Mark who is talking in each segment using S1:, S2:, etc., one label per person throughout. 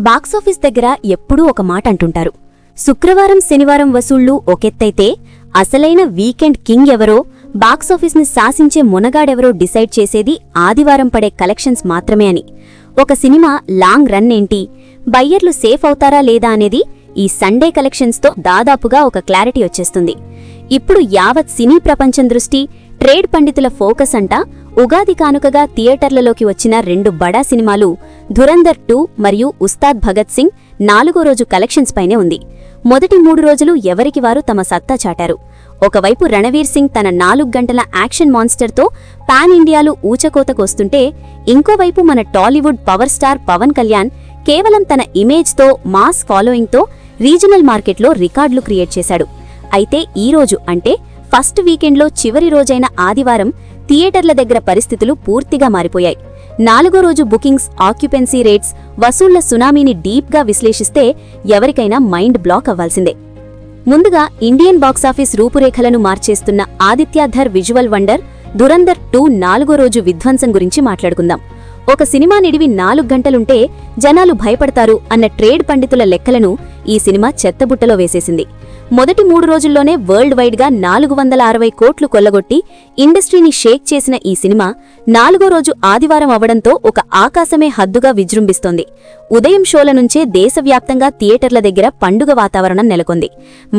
S1: Box office దగ్గర ఎప్పుడూ ఒక మాట అంటుంటారు. శుక్రవారం శనివారం వసూళ్లు ఒకెత్తైతే అసలైన వీకెండ్ కింగ్ ఎవరో, బాక్సాఫీస్ని శాసించే మునగాడెవరో డిసైడ్ చేసేది ఆదివారం పడే కలెక్షన్స్ మాత్రమే అని. ఒక సినిమా లాంగ్ రన్ ఏంటి, బయ్యర్లు సేఫ్ అవుతారా లేదా అనేది ఈ సండే కలెక్షన్స్తో దాదాపుగా ఒక క్లారిటీ వచ్చేస్తుంది. ఇప్పుడు యావత్ సినీ ప్రపంచం దృష్టి, ట్రేడ్ పండితుల ఫోకస్ అంటా ఉగాది కానుకగా థియేటర్లలోకి వచ్చిన రెండు బడా సినిమాలు ధురంధర్ 2 మరియు ఉస్తాద్ భగత్ సింగ్ 4వ రోజు కలెక్షన్స్ పైనే ఉంది. మొదటి 3 రోజులు ఎవరికి వారు తమ సత్తా చాటారు. ఒకవైపు రణవీర్ సింగ్ తన 4 గంటల యాక్షన్ మాన్స్టర్తో పాన్ ఇండియాలో ఊచకోతకొస్తుంటే, ఇంకోవైపు మన టాలీవుడ్ పవర్ స్టార్ పవన్ కళ్యాణ్ కేవలం తన ఇమేజ్తో, మాస్ ఫాలోయింగ్తో రీజనల్ మార్కెట్లో రికార్డులు క్రియేట్ చేశాడు. అయితే ఈ రోజు అంటే ఫస్ట్ వీకెండ్లో చివరి రోజైన ఆదివారం థియేటర్ల దగ్గర పరిస్థితులు పూర్తిగా మారిపోయాయి. 4వ రోజు బుకింగ్స్, ఆక్యుపెన్సీ రేట్స్, వసూళ్ల సునామీని డీప్గా విశ్లేషిస్తే ఎవరికైనా మైండ్ బ్లాక్ అవ్వాల్సిందే. ముందుగా Indian box office రూపురేఖలను మార్చేస్తున్న Adityadhar visual wonder Dhurandhar 2 4వ రోజు విధ్వంసం గురించి మాట్లాడుకుందాం. ఒక సినిమా నిడివి 4 గంటలుంటే జనాలు భయపడతారు అన్న ట్రేడ్ పండితుల లెక్కలను ఈ సినిమా చెత్తబుట్టలో వేసేసింది. మొదటి 3 రోజుల్లోనే వరల్డ్ వైడ్గా 460 కోట్లు కొల్లగొట్టి ఇండస్ట్రీని షేక్ చేసిన ఈ సినిమా 4వ రోజు ఆదివారం అవడంతో ఒక ఆకాశమే హద్దుగా విజృంభిస్తోంది. ఉదయం షోల నుంచే దేశవ్యాప్తంగా థియేటర్ల దగ్గర పండుగ వాతావరణం నెలకొంది.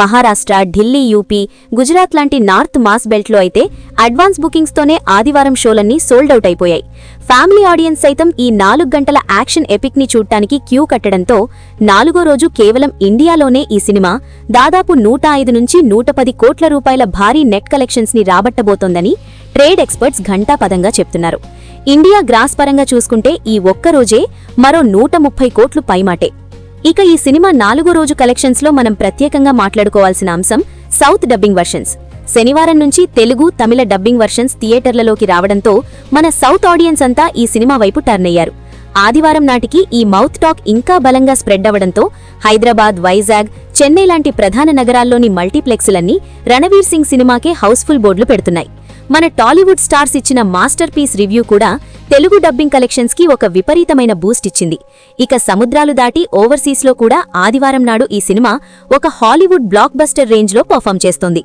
S1: మహారాష్ట్ర, ఢిల్లీ, యూపీ, గుజరాత్ లాంటి నార్త్ మాస్ బెల్ట్లో అయితే అడ్వాన్స్ బుకింగ్స్తోనే ఆదివారం షోలన్నీ సోల్డౌట్ అయిపోయాయి. ఫ్యామిలీ ఆడియన్స్ సైతం ఈ 4 గంటల యాక్షన్ ఎపిక్ని చూడ్డానికి క్యూ కట్టడంతో 4వ రోజు కేవలం ఇండియాలోనే ఈ సినిమా దాదాపు 105 నుంచి 110 కోట్ల రూపాయల భారీ నెట్ కలెక్షన్స్ ని రాబట్టబోతోందని ట్రేడ్ ఎక్స్పర్ట్స్ ఘంటాపదంగా చెప్తున్నారు. ఇండియా గ్రాస్ పరంగా చూసుకుంటే ఈ ఒక్కరోజే మరో 130 కోట్లు పైమాటే. ఇక ఈ సినిమా 4వ రోజు కలెక్షన్స్లో మనం ప్రత్యేకంగా మాట్లాడుకోవాల్సిన అంశం సౌత్ డబ్బింగ్ వర్షన్స్. శనివారం నుంచి తెలుగు, తమిళ డబ్బింగ్ వర్షన్స్ థియేటర్లలోకి రావడంతో మన సౌత్ ఆడియన్స్ అంతా ఈ సినిమా వైపు టర్న్ అయ్యారు. ఆదివారం నాటికి ఈ మౌత్ టాక్ ఇంకా బలంగా స్ప్రెడ్ అవ్వడంతో హైదరాబాద్, వైజాగ్, చెన్నై లాంటి ప్రధాన నగరాల్లోని మల్టీప్లెక్సులన్నీ రణవీర్ సింగ్ సినిమాకే హౌస్ఫుల్ బోర్డులు పెడుతున్నాయి. మన టాలీవుడ్ స్టార్స్ ఇచ్చిన మాస్టర్ పీస్ రివ్యూ కూడా తెలుగు డబ్బింగ్ కలెక్షన్స్ కి ఒక విపరీతమైన బూస్ట్ ఇచ్చింది. ఇక సముద్రాలు దాటి ఓవర్సీస్లో కూడా ఆదివారం నాడు ఈ సినిమా ఒక హాలీవుడ్ బ్లాక్ బస్టర్ రేంజ్లో పర్ఫామ్ చేస్తోంది.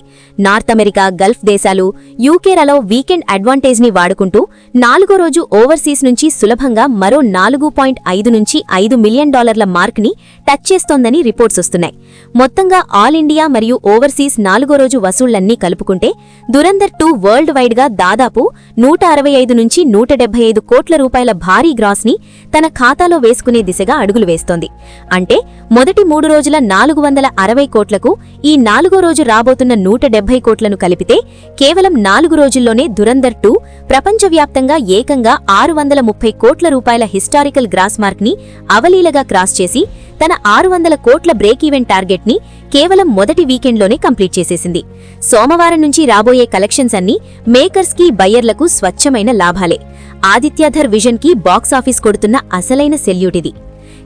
S1: నార్త్ అమెరికా, గల్ఫ్ దేశాలు, యూకేలలో వీకెండ్ అడ్వాంటేజ్ ని వాడుకుంటూ 4వ రోజు ఓవర్సీస్ నుంచి సులభంగా మరో $4.5 నుంచి $5 మిలియన్ మార్క్ ని టచ్ చేస్తోందని రిపోర్ట్స్ వస్తున్నాయి. మొత్తంగా ఆల్ ఇండియా మరియు ఓవర్సీస్ 4వ రోజు వసూళ్లన్నీ కలుపుకుంటే ధురంధర్ 2 వరల్డ్ వైడ్ గా దాదాపు 165 నుంచి 175 కోట్ల రూపాయల భారీ గ్రాస్ ని తన ఖాతాలో వేసుకునే దిశగా అడుగులు వేస్తోంది. అంటే మొదటి 3 రోజుల 460 కోట్లకు ఈ 4వ రోజు రాబోతున్న 170 కోట్లను కలిపితే కేవలం 4 రోజుల్లోనే ధురంధర్ 2 ప్రపంచవ్యాప్తంగా ఏకంగా 630 కోట్ల రూపాయల హిస్టారికల్ గ్రాస్ మార్క్ ని అవలీలగా క్రాస్ చేసి తన 600 కోట్ల బ్రేక్ ఈవెన్ టార్గెట్ ని కేవలం మొదటి వీకెండ్లోనే కంప్లీట్ చేసేసింది. సోమవారం నుంచి రాబోయే కలెక్షన్స్ అన్నీ మేకర్స్ కి, బయ్యర్లకు స్వచ్ఛమైన లాభాలే. ఆదిత్యధర్ విజన్ కి బాక్సాఫీస్ కొడుతున్న అసలైన సెల్యూట్ ఇది.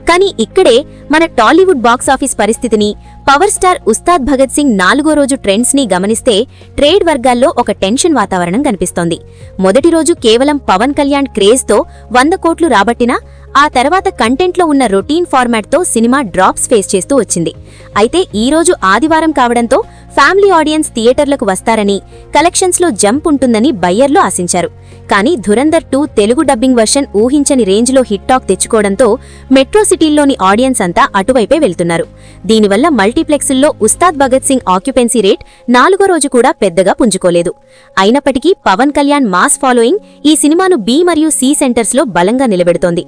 S1: కానీ ఇక్కడే మన టాలీవుడ్ బాక్సాఫీస్ పరిస్థితిని, పవర్ స్టార్ ఉస్తాద్ భగత్ సింగ్ 4వ రోజు ట్రెండ్స్ ని గమనిస్తే ట్రేడ్ వర్గాల్లో ఒక టెన్షన్ వాతావరణం కనిపిస్తోంది. మొదటి రోజు కేవలం పవన్ కళ్యాణ్ క్రేజ్తో 100 కోట్లు రాబట్టినా ఆ తర్వాత కంటెంట్లో ఉన్న రొటీన్ ఫార్మాట్తో సినిమా డ్రాప్స్ ఫేస్ చేస్తూ వచ్చింది. అయితే ఈ రోజు ఆదివారం కావడంతో ఫ్యామిలీ ఆడియన్స్ థియేటర్లకు వస్తారని, కలెక్షన్స్లో జంప్ ఉంటుందని బయ్యర్లు ఆశించారు. కానీ ధురంధర్ 2 తెలుగు డబ్బింగ్ వర్షన్ ఊహించని రేంజ్లో హిట్ టాక్ తెచ్చుకోవడంతో మెట్రో సిటీల్లోని ఆడియన్స్ అంతా అటువైపే వెళ్తున్నారు. దీనివల్ల మల్టీప్లెక్సుల్లో ఉస్తాద్ భగత్ సింగ్ ఆక్యుపెన్సీ రేట్ 4వ రోజు కూడా పెద్దగా పుంజుకోలేదు. అయినప్పటికీ పవన్ కళ్యాణ్ మాస్ ఫాలోయింగ్ ఈ సినిమాను బి మరియు సి సెంటర్స్లో బలంగా నిలబెడుతోంది.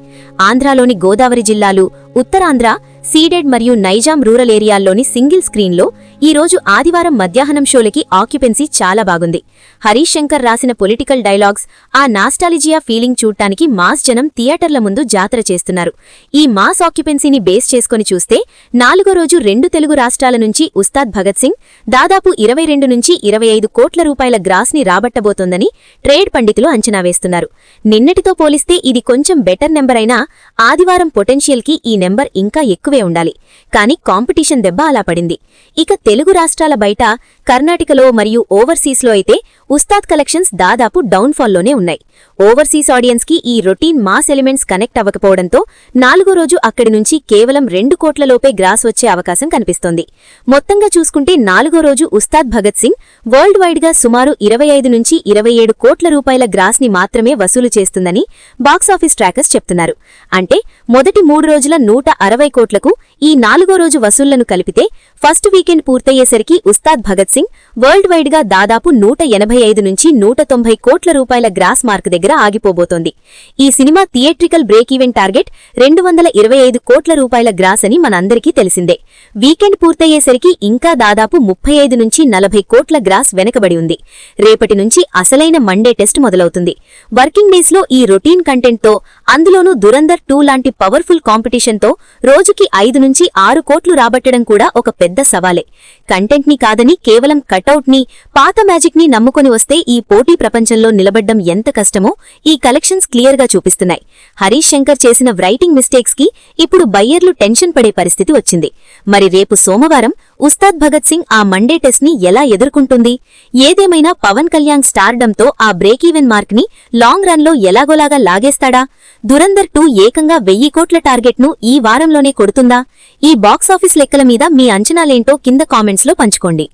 S1: ఆంధ్రాలోని గోదావరి జిల్లాలు, ఉత్తరాంధ్ర, సీడెడ్ మరియు నైజాం రూరల్ ఏరియాల్లోని సింగిల్ స్క్రీన్లో ఈ రోజు ఆదివారం మధ్యాహ్నం షోలకి ఆక్యుపెన్సీ చాలా బాగుంది. హరీష్ శంకర్ రాసిన పొలిటికల్ డైలాగ్స్, ఆ నాస్టాలిజియా ఫీలింగ్ చూడ్డానికి మాస్ జనం థియేటర్ల ముందు జాతర చేస్తున్నారు. ఈ మాస్ ఆక్యుపెన్సీని బేస్ చేసుకుని చూస్తే 4వ రోజు 2 తెలుగు రాష్ట్రాల నుంచి ఉస్తాద్ భగత్ సింగ్ దాదాపు 22 నుంచి 25 కోట్ల రూపాయల గ్రాస్ ని రాబట్టబోతోందని ట్రేడ్ పండితులు అంచనా వేస్తున్నారు. నిన్నటితో పోలిస్తే ఇది కొంచెం బెటర్ నెంబర్ అయినా ఆదివారం పొటెన్షియల్ కి ఈ నెంబర్ ఇంకా ఎక్కువే ఉండాలి. కానీ కాంపిటీషన్ దెబ్బ అలా పడింది. ఇక తెలుగు రాష్ట్రాల బయట కర్ణాటకలో మరియు ఓవర్సీస్లో అయితే ఉస్తాద్ కలెక్షన్స్ దాదాపు డౌన్ఫాల్లోనే ఉన్నాయి. ఓవర్సీస్ ఆడియన్స్ కి ఈ రొటీన్ మాస్ ఎలిమెంట్స్ కనెక్ట్ అవ్వకపోవడంతో 4వ రోజు అక్కడి నుంచి కేవలం 2 కోట్లలోపే గ్రాస్ వచ్చే అవకాశం కనిపిస్తోంది. మొత్తంగా చూసుకుంటే 4వ రోజు ఉస్తాద్ భగత్ సింగ్ వరల్డ్ వైడ్ గా సుమారు 25 నుంచి 27 కోట్ల రూపాయల గ్రాస్ ని మాత్రమే వసూలు చేస్తుందని బాక్సాఫీస్ ట్రాకర్స్ చెప్తున్నారు. అంటే మొదటి 3 రోజుల 160 కోట్లకు ఈ 4వ రోజు వసూళ్లను కలిపితే ఫస్ట్ వీకెండ్ పూర్తయ్యేసరికి ఉస్తాద్ భగత్ సింగ్ వరల్డ్ వైడ్ గా దాదాపు 185 నుంచి 190 కోట్ల రూపాయల గ్రాస్ మార్క్ దగ్గర ఆగిపోబోతోంది. ఈ cinema theatrical break even target 225 కోట్ల రూపాయల గ్రాస్ అని మనందరికీ తెలిసిందే. వీకెండ్ పూర్తయ్యేసరికి ఇంకా దాదాపు 35 నుంచి 40 కోట్ల గ్రాస్ వెనకబడి ఉంది. రేపటి నుంచి అసలైన మండే టెస్ట్ మొదలవుతుంది. వర్కింగ్ డేస్ లో ఈ రొటీన్ కంటెంట్ తో, అందులోనూ దురంధర్ 2 లాంటి పవర్ఫుల్ కాంపిటీషన్ తో రోజుకి 5 నుంచి 6 కోట్లు రాబట్టడం కూడా ఒక పెద్ద సవాలే. కంటెంట్ ని కాదని కేవలం కటౌట్ ని, పాత మ్యాజిక్ ని నమ్ముకొని వస్తే ఈ పోటీ ప్రపంచంలో నిలబడ్డం ఎంత కష్టమో ఈ కలెక్షన్స్ క్లియర్ గా చూపిస్తున్నాయి. హరీష్ శంకర్ చేసిన రైటింగ్ మిస్టేక్స్ కి ఇప్పుడు బయ్యర్లు టెన్షన్ పడే పరిస్థితి వచ్చింది. మరి రేపు సోమవారం ఉస్తాద్ భగత్ సింగ్ ఆ మండే టెస్ట్ ని ఎలా ఎదుర్కొంటుంది? ఏదేమైనా పవన్ కళ్యాణ్ స్టార్డంతో ఆ బ్రేక్ ఈవెన్ మార్క్ ని లాంగ్ రన్ లో ఎలాగోలాగా లాగేస్తాడా? దురంధర్ 2 ఏకంగా 1000 కోట్ల టార్గెట్ ను ఈ వారంలోనే కొడుతుందా? ఈ బాక్సాఫీస్ లెక్కల మీద మీ అంచనాలేంటో కింద కామెంట్స్ లో పంచుకోండి.